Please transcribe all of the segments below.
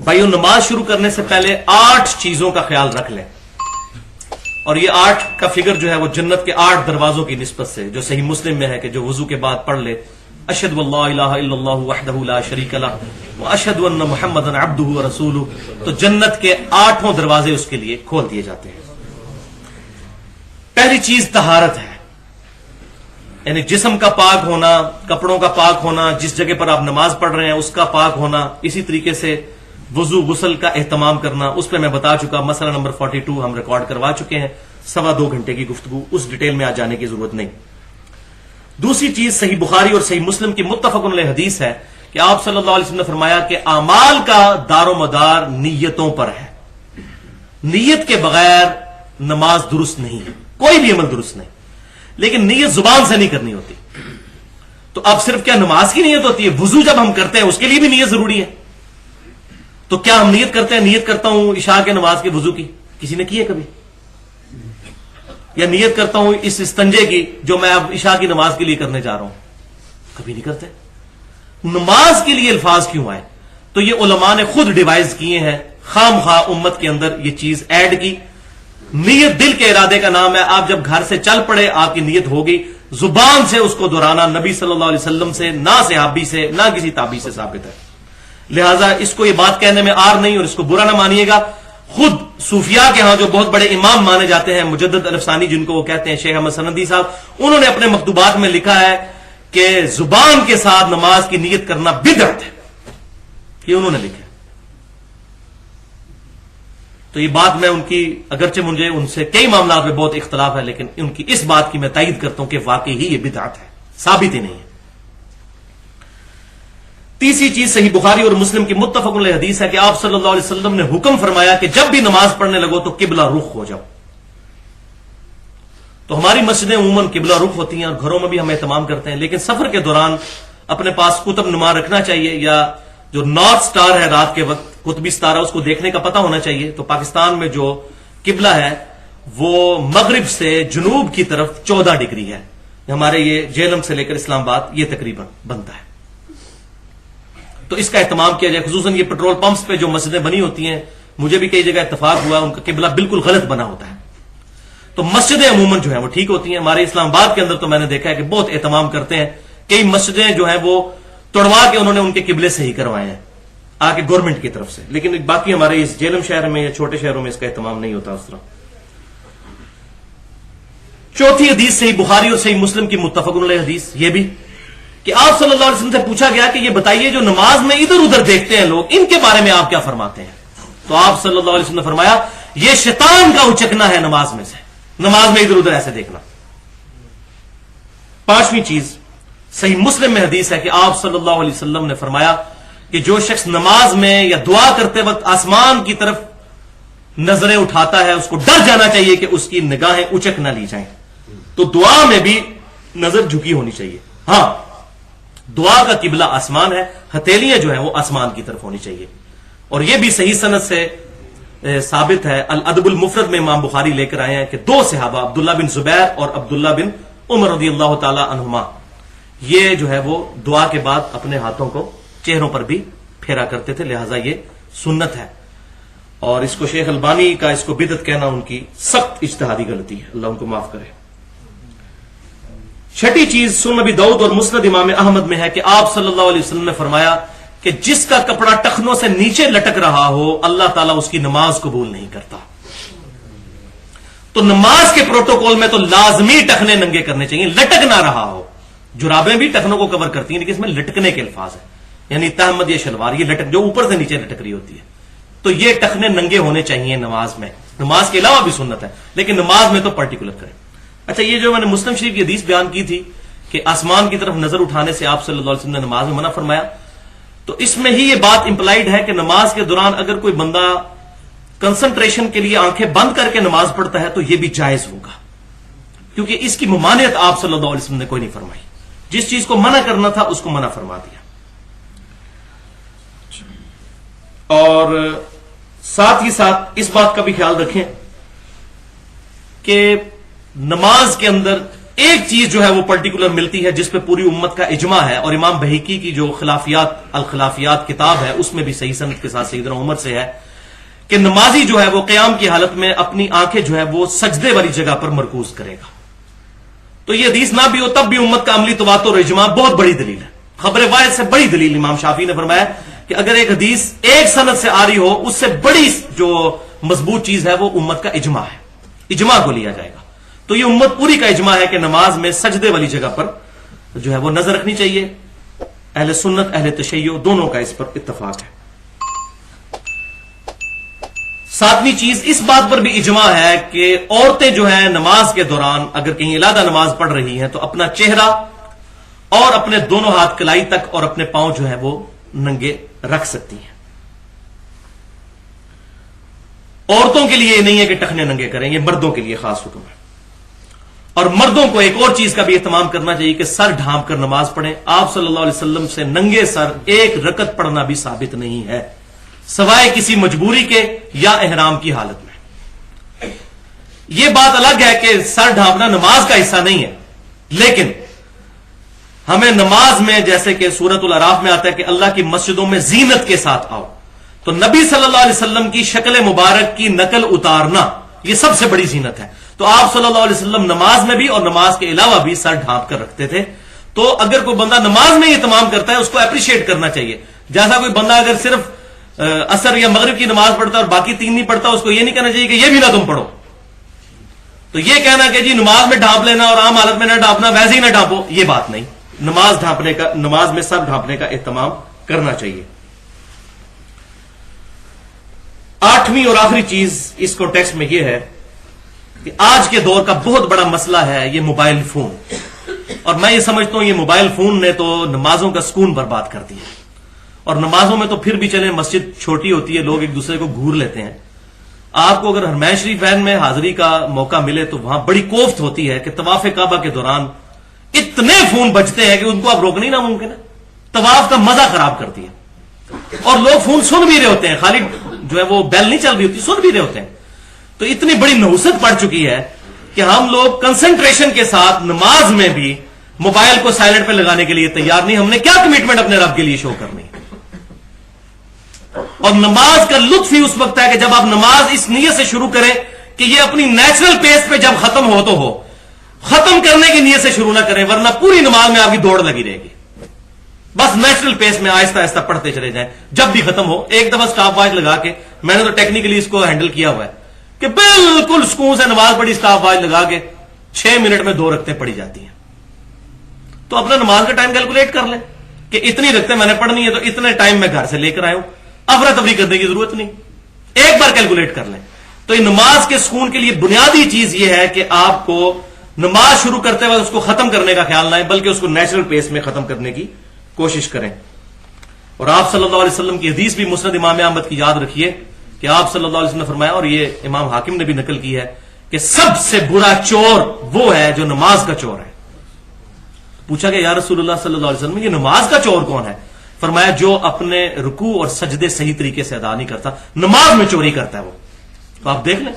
بھائیو نماز شروع کرنے سے پہلے 8 چیزوں کا خیال رکھ لیں، اور یہ 8 کا فگر جو ہے وہ جنت کے 8 دروازوں کی نسبت سے، جو صحیح مسلم میں ہے کہ جو وضو کے بعد پڑھ لے اشہد ان لا الہ الا اللہ وحدہ لا شریک لہ واشہد ان محمدا عبدہ ورسولہ، تو جنت کے 8 دروازے اس کے لیے کھول دیے جاتے ہیں۔ پہلی چیز طہارت ہے، یعنی جسم کا پاک ہونا، کپڑوں کا پاک ہونا، جس جگہ پر آپ نماز پڑھ رہے ہیں اس کا پاک ہونا، اسی طریقے سے وضو غسل کا اہتمام کرنا، اس پہ میں بتا چکا، مسئلہ نمبر 42 ہم ریکارڈ کروا چکے ہیں، 2.25 گھنٹے کی گفتگو، اس ڈیٹیل میں آ جانے کی ضرورت نہیں۔ دوسری چیز صحیح بخاری اور صحیح مسلم کی متفق علیہ حدیث ہے کہ آپ صلی اللہ علیہ وسلم نے فرمایا کہ اعمال کا دار و مدار نیتوں پر ہے، نیت کے بغیر نماز درست نہیں ہے، کوئی بھی عمل درست نہیں، لیکن نیت زبان سے نہیں کرنی ہوتی۔ تو اب صرف کیا نماز کی نیت ہوتی ہے؟ وضو جب ہم کرتے ہیں اس کے لیے بھی نیت ضروری ہے، تو کیا ہم نیت کرتے ہیں نیت کرتا ہوں عشاء کے نماز کے وضو کی؟ کسی نے کی ہے کبھی؟ یا نیت کرتا ہوں اس استنجے کی جو میں اب عشاء کی نماز کے لیے کرنے جا رہا ہوں؟ کبھی نہیں کرتے۔ نماز کے لیے الفاظ کیوں آئے؟ تو یہ علماء نے خود ڈیوائز کیے ہیں، خام خواہ امت کے اندر یہ چیز ایڈ کی۔ نیت دل کے ارادے کا نام ہے، آپ جب گھر سے چل پڑے آپ کی نیت ہوگی، زبان سے اس کو دہرانا نبی صلی اللہ علیہ وسلم سے، نہ صحابی سے، نہ کسی تابعی سے ثابت ہے۔ لہٰذا اس کو یہ بات کہنے میں آر نہیں، اور اس کو برا نہ مانیے گا۔ خود صوفیاء کے ہاں جو بہت بڑے امام مانے جاتے ہیں، مجدد الفسانی جن کو وہ کہتے ہیں، شیخ احمد سندی صاحب، انہوں نے اپنے مکتوبات میں لکھا ہے کہ زبان کے ساتھ نماز کی نیت کرنا بدعت ہے، یہ انہوں نے لکھا ہے۔ تو یہ بات میں ان کی، اگرچہ مجھے ان سے کئی معاملات میں بہت اختلاف ہے، لیکن ان کی اس بات کی میں تائید کرتا ہوں کہ واقعی ہی یہ بدعت ہے، ثابت ہی نہیں ہے۔ تیسری چیز صحیح بخاری اور مسلم کی متفق علیہ حدیث ہے کہ آپ صلی اللہ علیہ وسلم نے حکم فرمایا کہ جب بھی نماز پڑھنے لگو تو قبلہ رخ ہو جاؤ۔ تو ہماری مسجدیں عموماً قبلہ رخ ہوتی ہیں اور گھروں میں بھی ہم اہتمام کرتے ہیں، لیکن سفر کے دوران اپنے پاس قطب نما رکھنا چاہیے، یا جو نارتھ سٹار ہے رات کے وقت قطبی ستارہ، اس کو دیکھنے کا پتہ ہونا چاہیے۔ تو پاکستان میں جو قبلہ ہے وہ مغرب سے جنوب کی طرف 14 ڈگری ہے، ہمارے یہ جہلم سے لے کر اسلام آباد یہ تقریباً بنتا ہے۔ تو اس کا اہتمام کیا جائے، خصوصاً یہ پیٹرول پمپس پہ جو مسجدیں بنی ہوتی ہیں، مجھے بھی کئی جگہ اتفاق ہوا ان کا قبلہ بالکل غلط بنا ہوتا ہے۔ تو مسجدیں عموماً جو ہیں وہ ٹھیک ہوتی ہیں، ہمارے اسلام آباد کے اندر تو میں نے دیکھا ہے کہ بہت اہتمام کرتے ہیں، کئی مسجدیں جو ہیں وہ توڑوا کے انہوں نے ان کے قبلے صحیح کروائے ہیں آ کے گورنمنٹ کی طرف سے، لیکن باقی ہمارے اس جہلم شہر میں یا چھوٹے شہروں میں اس کا اہتمام نہیں ہوتا اس طرح۔ چوتھی حدیث صحیح بخاری اور صحیح مسلم کی متفق علیہ حدیث یہ بھی کہ آپ صلی اللہ علیہ وسلم سے پوچھا گیا کہ یہ بتائیے جو نماز میں ادھر ادھر دیکھتے ہیں لوگ، ان کے بارے میں آپ کیا فرماتے ہیں؟ تو آپ صلی اللہ علیہ وسلم نے فرمایا یہ شیطان کا اچکنا ہے نماز میں سے، نماز میں ادھر ادھر ایسے دیکھنا۔ پانچویں چیز صحیح مسلم میں حدیث ہے کہ آپ صلی اللہ علیہ وسلم نے فرمایا کہ جو شخص نماز میں یا دعا کرتے وقت آسمان کی طرف نظریں اٹھاتا ہے اس کو ڈر جانا چاہیے کہ اس کی نگاہیں اچک نہ لی جائیں۔ تو دعا میں بھی نظر جھکی ہونی چاہیے، ہاں دعا کا قبلہ آسمان ہے، ہتھیلیاں جو ہیں وہ آسمان کی طرف ہونی چاہیے۔ اور یہ بھی صحیح سند سے ثابت ہے، الادب المفرد میں امام بخاری لے کر آئے ہیں کہ 2 صحابہ عبداللہ بن زبیر اور عبداللہ بن عمر رضی اللہ تعالی عنہما، یہ جو ہے وہ دعا کے بعد اپنے ہاتھوں کو چہروں پر بھی پھیرا کرتے تھے، لہٰذا یہ سنت ہے۔ اور اس کو شیخ البانی کا اس کو بدعت کہنا ان کی سخت اجتہادی غلطی ہے، اللہ ان کو معاف کرے۔ چھٹی چیز سنن نبی داؤد اور مسند امام احمد میں ہے کہ آپ صلی اللہ علیہ وسلم نے فرمایا کہ جس کا کپڑا ٹخنوں سے نیچے لٹک رہا ہو اللہ تعالیٰ اس کی نماز قبول نہیں کرتا۔ تو نماز کے پروٹوکول میں تو لازمی ٹخنے ننگے کرنے چاہیے، لٹک نہ رہا ہو۔ جرابیں بھی ٹخنوں کو کور کرتی ہیں لیکن اس میں لٹکنے کے الفاظ ہیں، یعنی تحمد یا شلوار، یہ لٹک جو اوپر سے نیچے لٹک رہی ہوتی ہے، تو یہ ٹخنے ننگے ہونے چاہیے نماز میں۔ نماز کے علاوہ بھی سنت ہے لیکن نماز میں تو پرٹیکولر کریں۔ اچھا، یہ جو میں نے مسلم شریف کی حدیث بیان کی تھی کہ آسمان کی طرف نظر اٹھانے سے آپ صلی اللہ علیہ وسلم نے نماز میں منع فرمایا، تو اس میں ہی یہ بات امپلائڈ ہے کہ نماز کے دوران اگر کوئی بندہ کنسنٹریشن کے لیے آنکھیں بند کر کے نماز پڑھتا ہے تو یہ بھی جائز ہوگا، کیونکہ اس کی ممانعت آپ صلی اللہ علیہ وسلم نے کوئی نہیں فرمائی، جس چیز کو منع کرنا تھا اس کو منع فرما دیا۔ اور ساتھ ہی ساتھ اس بات کا بھی خیال رکھیں کہ نماز کے اندر ایک چیز جو ہے وہ پرٹیکولر ملتی ہے جس پہ پوری امت کا اجماع ہے، اور امام بہیقی کی جو الخلافیات کتاب ہے اس میں بھی صحیح سند کے ساتھ سیدنا عمر سے ہے کہ نمازی جو ہے وہ قیام کی حالت میں اپنی آنکھیں جو ہے وہ سجدے والی جگہ پر مرکوز کرے گا۔ تو یہ حدیث نہ بھی ہو تب بھی امت کا عملی تواتر اور اجماع بہت بڑی دلیل ہے، خبر واحد سے بڑی دلیل۔ امام شافعی نے فرمایا کہ اگر ایک حدیث ایک سند سے آ رہی ہو، اس سے بڑی جو مضبوط چیز ہے وہ امت کا اجماع ہے، اجماع کو لیا جائے گا۔ تو یہ امت پوری کا اجماع ہے کہ نماز میں سجدے والی جگہ پر جو ہے وہ نظر رکھنی چاہیے۔ اہل سنت اہل تشیع دونوں کا اس پر اتفاق ہے۔ ساتویں چیز اس بات پر بھی اجماع ہے کہ عورتیں جو ہیں نماز کے دوران اگر کہیں علیحدہ نماز پڑھ رہی ہیں تو اپنا چہرہ اور اپنے دونوں ہاتھ کلائی تک اور اپنے پاؤں جو ہے وہ ننگے رکھ سکتی ہیں۔ عورتوں کے لیے یہ نہیں ہے کہ ٹخنے ننگے کریں، یہ مردوں کے لیے خاص حکم ہے۔ اور مردوں کو ایک اور چیز کا بھی اہتمام کرنا چاہیے کہ سر ڈھانپ کر نماز پڑھیں۔ آپ صلی اللہ علیہ وسلم سے ننگے سر ایک رکعت پڑھنا بھی ثابت نہیں ہے سوائے کسی مجبوری کے یا احرام کی حالت میں۔ یہ بات الگ ہے کہ سر ڈھانپنا نماز کا حصہ نہیں ہے، لیکن ہمیں نماز میں جیسے کہ سورۃ الاعراف میں آتا ہے کہ اللہ کی مسجدوں میں زینت کے ساتھ آؤ، تو نبی صلی اللہ علیہ وسلم کی شکل مبارک کی نقل اتارنا یہ سب سے بڑی زینت ہے۔ تو آپ صلی اللہ علیہ وسلم نماز میں بھی اور نماز کے علاوہ بھی سر ڈھانپ کر رکھتے تھے۔ تو اگر کوئی بندہ نماز میں یہ تمام کرتا ہے اس کو اپریشیٹ کرنا چاہیے۔ جیسا کوئی بندہ اگر صرف عصر یا مغرب کی نماز پڑھتا ہے اور باقی تین نہیں پڑھتا، اس کو یہ نہیں کہنا چاہیے کہ یہ بھی نہ تم پڑھو۔ تو یہ کہنا کہ جی نماز میں ڈھانپ لینا اور عام حالت میں نہ ڈھانپنا، ویسے ہی نہ ڈھانپو، یہ بات نہیں۔ نماز میں سر ڈھانپنے کا اہتمام کرنا چاہیے۔ آٹھویں اور آخری چیز اس کانٹیکسٹ میں یہ ہے کہ آج کے دور کا بہت بڑا مسئلہ ہے یہ موبائل فون، اور میں یہ سمجھتا ہوں یہ موبائل فون نے تو نمازوں کا سکون برباد کر دیا۔ اور نمازوں میں تو پھر بھی چلیں، مسجد چھوٹی ہوتی ہے، لوگ ایک دوسرے کو گھور لیتے ہیں۔ آپ کو اگر حرمین شریف میں حاضری کا موقع ملے تو وہاں بڑی کوفت ہوتی ہے کہ طواف کعبہ کے دوران اتنے فون بجتے ہیں کہ ان کو آپ روکنا ہی ناممکن ہے، طواف کا مزہ خراب کرتی ہے۔ اور لوگ فون سن بھی رہے ہوتے ہیں، خالی جو ہے وہ بیل نہیں چل رہی ہوتی، سن بھی رہے ہوتے ہیں۔ تو اتنی بڑی نحوست پڑ چکی ہے کہ ہم لوگ کنسنٹریشن کے ساتھ نماز میں بھی موبائل کو سائلنٹ پہ لگانے کے لیے تیار نہیں۔ ہم نے کیا کمٹمنٹ اپنے رب کے لیے شو کرنی ہے؟ اور نماز کا لطف ہی اس وقت ہے کہ جب آپ نماز اس نیت سے شروع کریں کہ یہ اپنی نیچرل پیس پہ جب ختم ہو تو ہو، ختم کرنے کی نیت سے شروع نہ کریں، ورنہ پوری نماز میں آپ کی دوڑ لگی رہے گی۔ بس نیچرل پیس میں آہستہ آہستہ پڑھتے چلے جائیں، جب بھی ختم ہو ایک دفعہ سٹاپ واچ لگا کے، میں نے تو ٹیکنیکلی اس کو ہینڈل کیا ہوا ہے کہ بالکل سکون سے نماز پڑھی، سٹاپ واچ لگا کے 6 منٹ میں 2 رکعتیں پڑھی جاتی ہیں۔ تو اپنا نماز کا ٹائم کیلکولیٹ کر لیں کہ اتنی رکعتیں میں نے پڑھنی ہے تو اتنے ٹائم میں گھر سے لے کر آیا ہوں، افراتفری کرنے کی ضرورت نہیں، ایک بار کیلکولیٹ کر لیں۔ تو یہ نماز کے سکون کے لیے بنیادی چیز یہ ہے کہ آپ کو نماز شروع کرتے وقت اس کو ختم کرنے کا خیال نہ ہے، بلکہ اس کو نیچرل پیس میں ختم کرنے کی کوشش کریں۔ اور آپ صلی اللہ علیہ وسلم کی حدیث بھی مسند امام احمد کی یاد رکھیے کہ آپ صلی اللہ علیہ وسلم نے فرمایا، اور یہ امام حاکم نے بھی نقل کی ہے، کہ سب سے برا چور وہ ہے جو نماز کا چور ہے۔ پوچھا کہ یا رسول اللہ صلی اللہ علیہ وسلم یہ نماز کا چور کون ہے؟ فرمایا جو اپنے رکوع اور سجدے صحیح طریقے سے ادا نہیں کرتا، نماز میں چوری کرتا ہے وہ۔ تو آپ دیکھ لیں،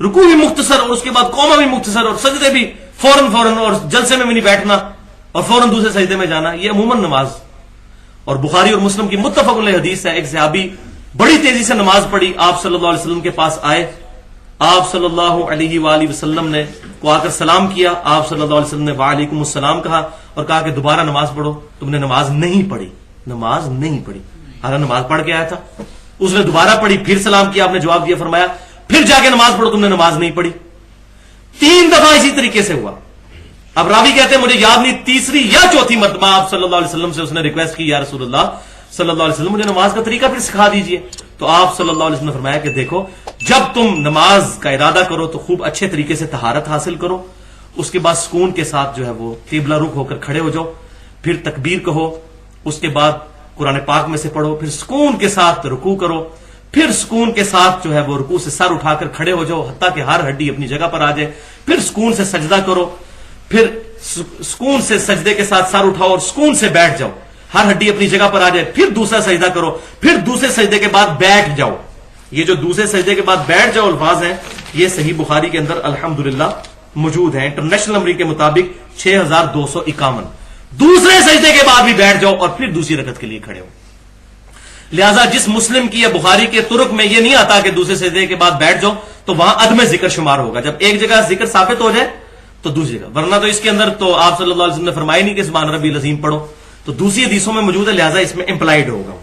رکوع بھی مختصر اور اس کے بعد قوما بھی مختصر اور سجدے بھی فوراً اور جلسے میں بھی نہیں بیٹھنا اور فوراً دوسرے سجدے میں جانا، یہ عموماً نماز۔ اور بخاری اور مسلم کی متفق علیہ حدیث ہے، ایک صحابی بڑی تیزی سے نماز پڑھی، آپ صلی اللہ علیہ وسلم کے پاس آئے، آپ صلی اللہ علیہ وآلہ وسلم نے کو آ کر سلام کیا، آپ صلی اللہ علیہ وسلم نے وعلیکم السلام کہا اور کہا کہ دوبارہ نماز پڑھو، تم نے نماز نہیں پڑھی، نماز نہیں پڑھی، حالانکہ نماز پڑھ کے آیا تھا۔ اس نے دوبارہ پڑھی، پھر سلام کیا، آپ نے جواب دیا، فرمایا پھر جا کے نماز پڑھو، تم نے نماز نہیں پڑھی۔ 3 دفعہ اسی طریقے سے ہوا۔ اب راوی کہتے ہیں مجھے یاد نہیں، تیسری یا چوتھی مرتبہ آپ صلی اللہ علیہ وسلم سے اس نے ریکویسٹ کی، یا رسول اللہ صلی اللہ علیہ وسلم مجھے نماز کا طریقہ پھر سکھا دیجئے۔ تو آپ صلی اللہ علیہ وسلم نے فرمایا کہ دیکھو، جب تم نماز کا ارادہ کرو تو خوب اچھے طریقے سے طہارت حاصل کرو، اس کے بعد سکون کے ساتھ جو ہے وہ قبلہ رخ ہو کر کھڑے ہو جاؤ، پھر تکبیر کہو، اس کے بعد قرآن پاک میں سے پڑھو، پھر سکون کے ساتھ رکوع کرو، پھر سکون کے ساتھ جو ہے وہ رکوع سے سر اٹھا کر کھڑے ہو جاؤ حتیٰ کہ ہر ہڈی اپنی جگہ پر آ جائے، پھر سکون سے سجدہ کرو، پھر سکون سے سجدے کے ساتھ سر اٹھاؤ اور سکون سے بیٹھ جاؤ، ہر ہڈی اپنی جگہ پر آ جائے، پھر دوسرا سجدہ کرو، پھر دوسرے سجدے کے بعد بیٹھ جاؤ۔ یہ جو دوسرے سجدے کے بعد بیٹھ جاؤ الفاظ ہیں، یہ صحیح بخاری کے اندر الحمدللہ موجود ہیں انٹرنیشنل نمبر کے مطابق 6251. دوسرے سجدے کے بعد بھی بیٹھ جاؤ اور پھر دوسری رکعت کے لیے کھڑے ہو. لہذا جس مسلم کی یا بخاری کے طرق میں یہ نہیں آتا کہ دوسرے سجدے کے بعد بیٹھ جاؤ تو وہاں عدم ذکر شمار ہوگا. جب ایک جگہ ذکر ثابت ہو جائے تو دوسری جگہ, ورنہ تو اس کے اندر تو آپ صلی اللہ علیہ وسلم نے فرمایا نہیں کہ سبحان ربی العظیم پڑھو, تو دوسری حدیثوں میں موجود ہے, لہذا اس میں امپلائڈ ہوگا.